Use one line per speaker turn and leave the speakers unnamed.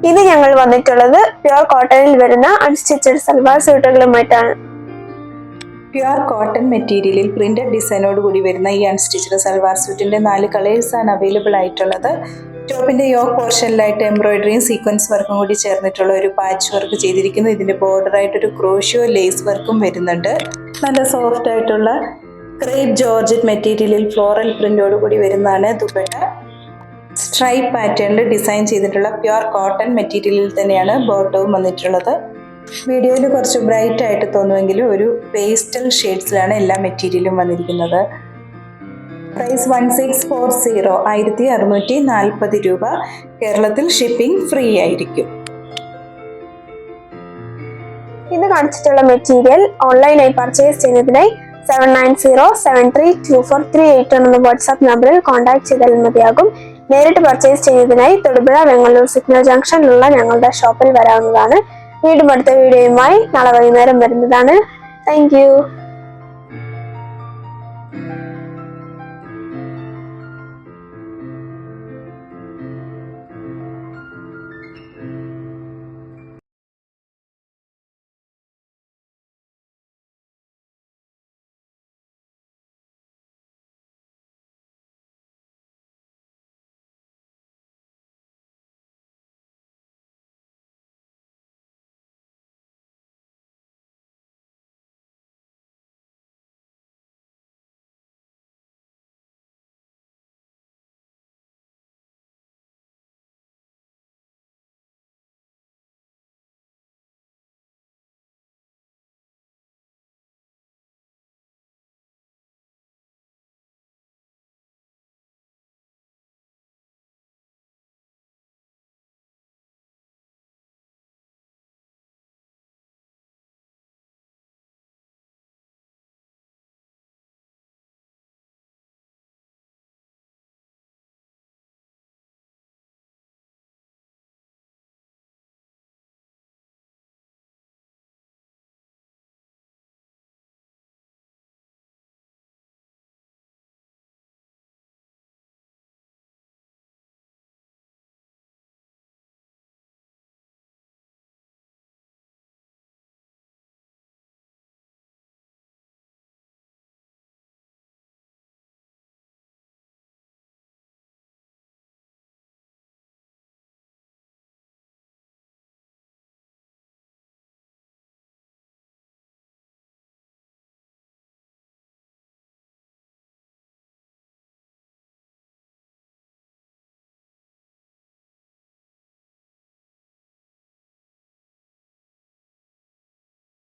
ഇത് ഞങ്ങൾ വന്നിട്ടുള്ളത് പ്യുർ കോട്ടണിൽ വരുന്ന അൺസ്റ്റിച്ചഡ് സൽവാർ സ്യൂട്ടുകളുമായിട്ടാണ്.
പ്യുർ കോട്ടൺ മെറ്റീരിയലിൽ പ്രിന്റഡ് ഡിസൈനോട് കൂടി വരുന്ന ഈ അൺസ്റ്റിച്ചഡ് സൽവാർ സ്യൂട്ടിന്റെ 4 കളേഴ്സാണ് അവൈലബിൾ ആയിട്ടുള്ളത്. ടോപ്പിന്റെ യോക്ക് പോർഷനിലായിട്ട് എംബ്രോയിഡറിയും സീക്വൻസ് വർക്കും കൂടി ചേർന്നിട്ടുള്ള ഒരു പാച്ച് വർക്ക് ചെയ്തിരിക്കുന്നു. ഇതിന്റെ ബോർഡർ ആയിട്ടൊരു ക്രോഷ്യോ ലേസ് വർക്കും വരുന്നുണ്ട്. നല്ല സോഫ്റ്റ് ആയിട്ടുള്ള ക്രേപ്പ് ജോർജറ്റ് മെറ്റീരിയലിൽ ഫ്ലോറൽ പ്രിന്റോട് കൂടി വരുന്നതാണ് ദുപ്പട്ട. സ്ട്രൈപ്പ് പാറ്റേണിൽ ഡിസൈൻ ചെയ്തിട്ടുള്ള പ്യുർ കോട്ടൺ മെറ്റീരിയലിൽ തന്നെയാണ് ബോട്ടവും വന്നിട്ടുള്ളത്. വീഡിയോയിൽ കുറച്ച് ബ്രൈറ്റ് ആയിട്ട് തോന്നുമെങ്കിലും ഒരു പേസ്റ്റൽ ഷെയ്ഡ്സിലാണ് എല്ലാ മെറ്റീരിയലും വന്നിരിക്കുന്നത്. പ്രൈസ് 1640, 1640 രൂപ. കേരളത്തിൽ ഷിപ്പിംഗ് ഫ്രീ ആയിരിക്കും.
ഇത് കാണിച്ചിട്ടുള്ള മെറ്റീരിയൽ ഓൺലൈനായി പർച്ചേസ് ചെയ്യുന്നതിനായി 7907324381 എന്ന വാട്സാപ്പ് നമ്പറിൽ കോൺടാക്ട് ചെയ്താൽ മതിയാകും. നേരിട്ട് പർച്ചേസ് ചെയ്യുന്നതിനായി തൊടുപുഴ വെങ്ങല്ലൂർ സിഗ്നൽ ജംഗ്ഷനിലുള്ള ഞങ്ങളുടെ ഷോപ്പിൽ വരാവുന്നതാണ്. വീണ്ടും അടുത്ത വീഡിയോയുമായി നാളെ വൈകുന്നേരം വരുന്നതാണ്. Thank you.